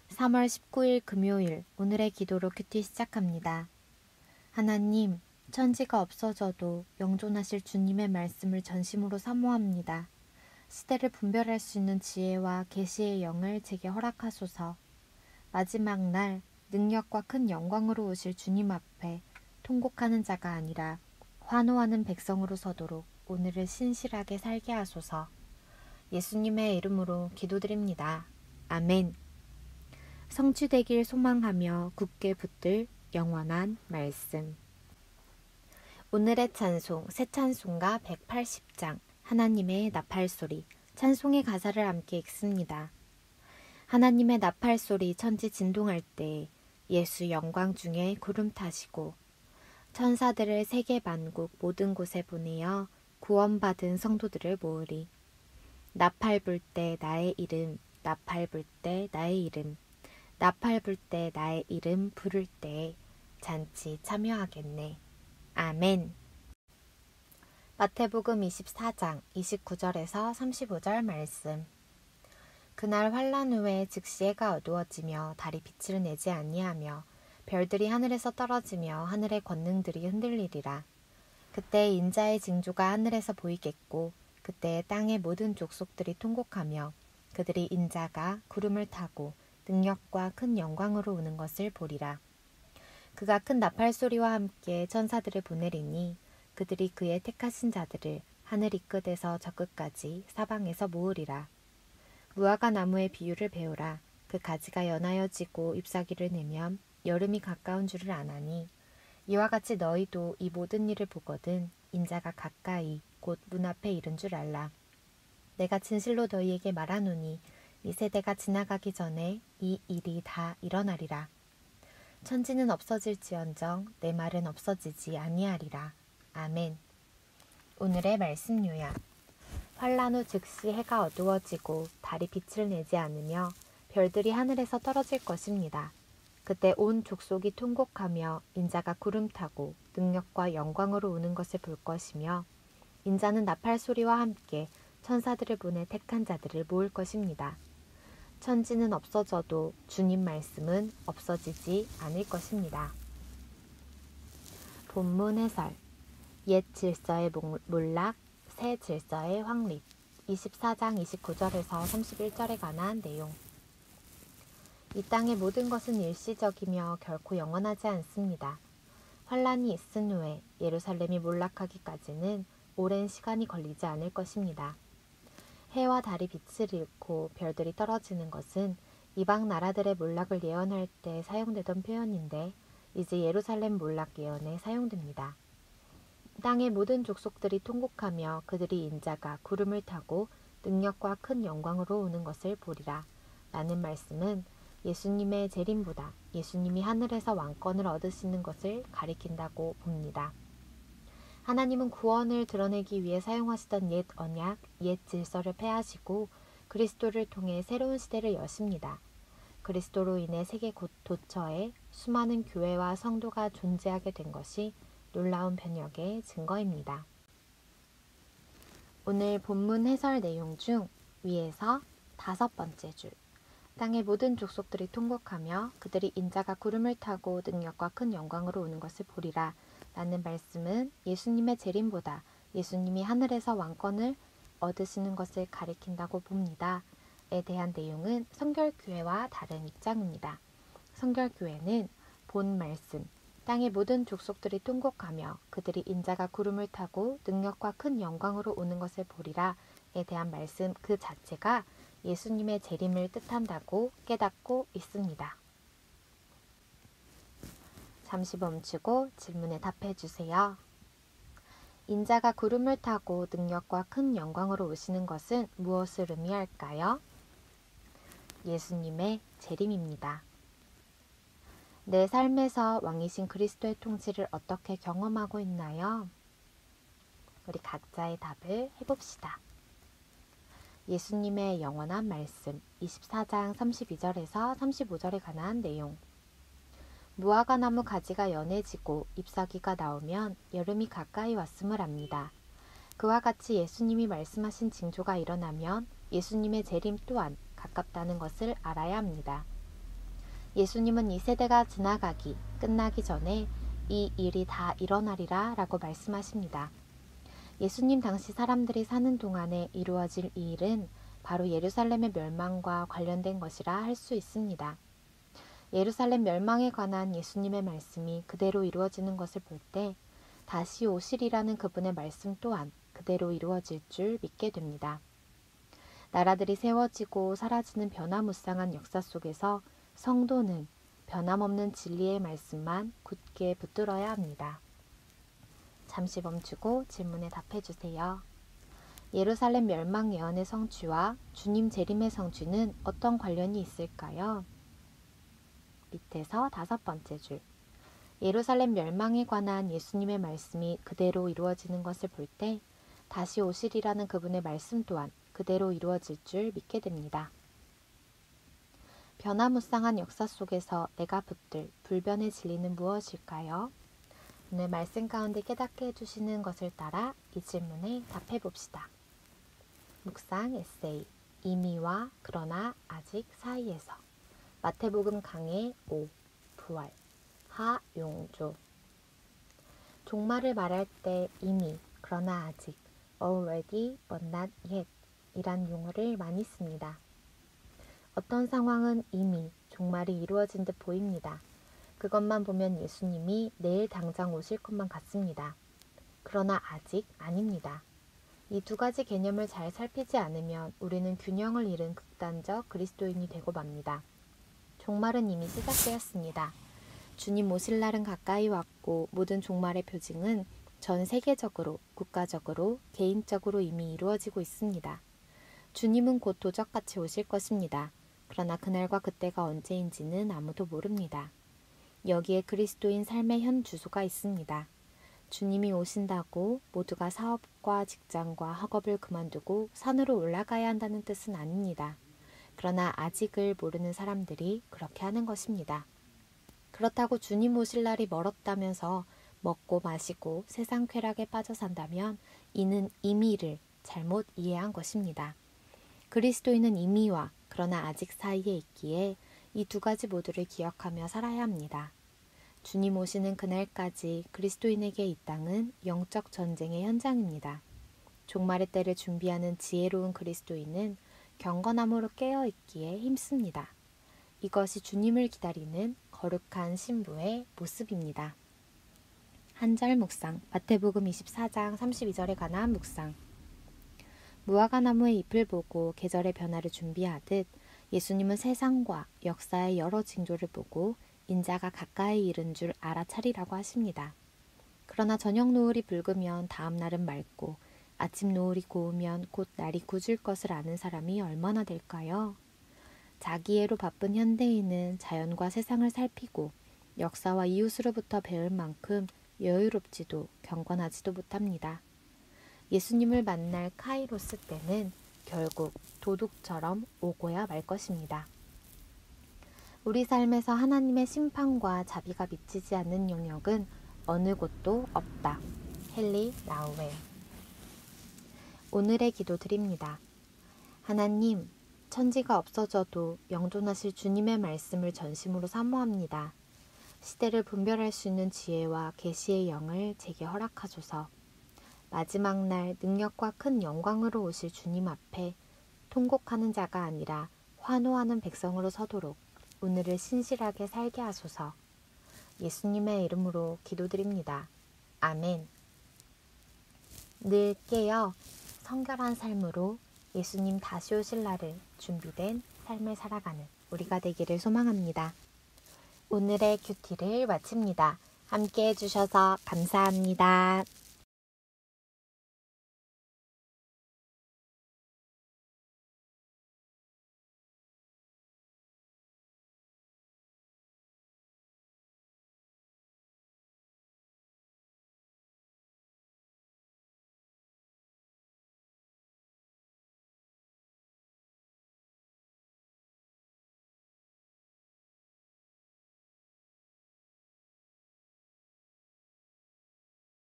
3월 19일 금요일 오늘의 기도로 큐티 시작합니다. 하나님, 천지가 없어져도 영존하실 주님의 말씀을 전심으로 사모합니다. 시대를 분별할 수 있는 지혜와 계시의 영을 제게 허락하소서. 마지막 날 능력과 큰 영광으로 오실 주님 앞에 통곡하는 자가 아니라 환호하는 백성으로 서도록 오늘을 신실하게 살게 하소서. 예수님의 이름으로 기도드립니다. 아멘. 성취되길 소망하며 굳게 붙들 영원한 말씀. 오늘의 찬송 새 찬송가 180장 하나님의 나팔소리. 찬송의 가사를 함께 읽습니다. 하나님의 나팔소리 천지 진동할 때 예수 영광 중에 구름 타시고 천사들을 세계 만국 모든 곳에 보내어 구원받은 성도들을 모으리. 나팔 불 때 나의 이름, 나팔 불 때 나의 이름, 나팔 불 때 나의 이름 부를 때 잔치 참여하겠네. 아멘. 마태복음 24장 29절에서 35절 말씀. 그날 환란 후에 즉시 해가 어두워지며 달이 빛을 내지 아니하며 별들이 하늘에서 떨어지며 하늘의 권능들이 흔들리리라. 그때 인자의 징조가 하늘에서 보이겠고 그때 땅의 모든 족속들이 통곡하며 그들이 인자가 구름을 타고 능력과 큰 영광으로 오는 것을 보리라. 그가 큰 나팔소리와 함께 천사들을 보내리니 그들이 그의 택하신 자들을 하늘 이 끝에서 저 끝까지 사방에서 모으리라. 무화과 나무의 비유를 배우라. 그 가지가 연하여 지고 잎사귀를 내면 여름이 가까운 줄을 아나니 이와 같이 너희도 이 모든 일을 보거든 인자가 가까이 곧 문 앞에 이른 줄 알라. 내가 진실로 너희에게 말하노니 이 세대가 지나가기 전에 이 일이 다 일어나리라. 천지는 없어질지언정 내 말은 없어지지 아니하리라. 아멘. 오늘의 말씀 요약. 환란 후 즉시 해가 어두워지고 달이 빛을 내지 않으며 별들이 하늘에서 떨어질 것입니다. 그때 온 족속이 통곡하며 인자가 구름 타고 능력과 영광으로 오는 것을 볼 것이며 인자는 나팔 소리와 함께 천사들을 보내 택한 자들을 모을 것입니다. 천지는 없어져도 주님 말씀은 없어지지 않을 것입니다. 본문 해설. 옛 질서의 몰락, 새 질서의 확립. 24장 29절에서 31절에 관한 내용. 이 땅의 모든 것은 일시적이며 결코 영원하지 않습니다. 환란이 있은 후에 예루살렘이 몰락하기까지는 오랜 시간이 걸리지 않을 것입니다. 해와 달이 빛을 잃고 별들이 떨어지는 것은 이방 나라들의 몰락을 예언할 때 사용되던 표현인데 이제 예루살렘 몰락 예언에 사용됩니다. 땅의 모든 족속들이 통곡하며 그들이 인자가 구름을 타고 능력과 큰 영광으로 오는 것을 보리라. 라는 말씀은 예수님의 재림보다 예수님이 하늘에서 왕권을 얻으시는 것을 가리킨다고 봅니다. 하나님은 구원을 드러내기 위해 사용하시던 옛 언약, 옛 질서를 폐하시고 그리스도를 통해 새로운 시대를 여십니다. 그리스도로 인해 세계 도처에 수많은 교회와 성도가 존재하게 된 것이 놀라운 변혁의 증거입니다. 오늘 본문 해설 내용 중 위에서 5번째 줄. 땅의 모든 족속들이 통곡하며 그들이 인자가 구름을 타고 능력과 큰 영광으로 오는 것을 보리라. 라는 말씀은 예수님의 재림보다 예수님이 하늘에서 왕권을 얻으시는 것을 가리킨다고 봅니다. 에 대한 내용은 성결교회와 다른 입장입니다. 성결교회는 본 말씀, 땅의 모든 족속들이 통곡하며 그들이 인자가 구름을 타고 능력과 큰 영광으로 오는 것을 보리라. 에 대한 말씀 그 자체가 예수님의 재림을 뜻한다고 깨닫고 있습니다. 잠시 멈추고 질문에 답해 주세요. 인자가 구름을 타고 능력과 큰 영광으로 오시는 것은 무엇을 의미할까요? 예수님의 재림입니다. 내 삶에서 왕이신 그리스도의 통치를 어떻게 경험하고 있나요? 우리 각자의 답을 해봅시다. 예수님의 영원한 말씀 24장 32절에서 35절에 관한 내용. 무화과 나무 가지가 연해지고 잎사귀가 나오면 여름이 가까이 왔음을 압니다. 그와 같이 예수님이 말씀하신 징조가 일어나면 예수님의 재림 또한 가깝다는 것을 알아야 합니다. 예수님은 이 세대가 끝나기 전에 이 일이 다 일어나리라 라고 말씀하십니다. 예수님 당시 사람들이 사는 동안에 이루어질 이 일은 바로 예루살렘의 멸망과 관련된 것이라 할 수 있습니다. 예루살렘 멸망에 관한 예수님의 말씀이 그대로 이루어지는 것을 볼 때 다시 오시리라는 그분의 말씀 또한 그대로 이루어질 줄 믿게 됩니다. 나라들이 세워지고 사라지는 변화무쌍한 역사 속에서 성도는 변함없는 진리의 말씀만 굳게 붙들어야 합니다. 잠시 멈추고 질문에 답해 주세요. 예루살렘 멸망 예언의 성취와 주님 재림의 성취는 어떤 관련이 있을까요? 밑에서 5번째 줄. 예루살렘 멸망에 관한 예수님의 말씀이 그대로 이루어지는 것을 볼 때 다시 오시리라는 그분의 말씀 또한 그대로 이루어질 줄 믿게 됩니다. 변화무쌍한 역사 속에서 내가 붙들 불변의 진리는 무엇일까요? 오늘 말씀 가운데 깨닫게 해주시는 것을 따라 이 질문에 답해 봅시다. 묵상 에세이 이미와 그러나 아직 사이에서 마태복음 강해 5 부활 하 용조 종말을 말할 때 이미 그러나 아직 already but not yet 이란 용어를 많이 씁니다. 어떤 상황은 이미 종말이 이루어진 듯 보입니다. 그것만 보면 예수님이 내일 당장 오실 것만 같습니다. 그러나 아직 아닙니다. 이 두 가지 개념을 잘 살피지 않으면 우리는 균형을 잃은 극단적 그리스도인이 되고 맙니다. 종말은 이미 시작되었습니다. 주님 오실 날은 가까이 왔고 모든 종말의 표징은 전 세계적으로, 국가적으로, 개인적으로 이미 이루어지고 있습니다. 주님은 곧 도적같이 오실 것입니다. 그러나 그날과 그때가 언제인지는 아무도 모릅니다. 여기에 그리스도인 삶의 현 주소가 있습니다. 주님이 오신다고 모두가 사업과 직장과 학업을 그만두고 산으로 올라가야 한다는 뜻은 아닙니다. 그러나 아직을 모르는 사람들이 그렇게 하는 것입니다. 그렇다고 주님 오실 날이 멀었다면서 먹고 마시고 세상 쾌락에 빠져 산다면 이는 이미를 잘못 이해한 것입니다. 그리스도인은 이미와 그러나 아직 사이에 있기에 이 두 가지 모두를 기억하며 살아야 합니다. 주님 오시는 그날까지 그리스도인에게 이 땅은 영적 전쟁의 현장입니다. 종말의 때를 준비하는 지혜로운 그리스도인은 경건함으로 깨어있기에 힘씁니다. 이것이 주님을 기다리는 거룩한 신부의 모습입니다. 한 절 묵상, 마태복음 24장 32절에 관한 묵상. 무화과 나무의 잎을 보고 계절의 변화를 준비하듯 예수님은 세상과 역사의 여러 징조를 보고 인자가 가까이 이른 줄 알아차리라고 하십니다. 그러나 저녁 노을이 붉으면 다음 날은 맑고 아침 노을이 고우면 곧 날이 굳을 것을 아는 사람이 얼마나 될까요? 자기애로 바쁜 현대인은 자연과 세상을 살피고 역사와 이웃으로부터 배울 만큼 여유롭지도 경건하지도 못합니다. 예수님을 만날 카이로스 때는 결국 도둑처럼 오고야 말 것입니다. 우리 삶에서 하나님의 심판과 자비가 미치지 않는 영역은 어느 곳도 없다. 헨리 라우웰. 오늘의 기도 드립니다. 하나님, 천지가 없어져도 영존하실 주님의 말씀을 전심으로 사모합니다. 시대를 분별할 수 있는 지혜와 계시의 영을 제게 허락하소서. 마지막 날 능력과 큰 영광으로 오실 주님 앞에 통곡하는 자가 아니라 환호하는 백성으로 서도록 오늘을 신실하게 살게 하소서. 예수님의 이름으로 기도드립니다. 아멘. 늘 깨어 성결한 삶으로 예수님 다시 오실 날을 준비된 삶을 살아가는 우리가 되기를 소망합니다. 오늘의 큐티를 마칩니다. 함께 해주셔서 감사합니다.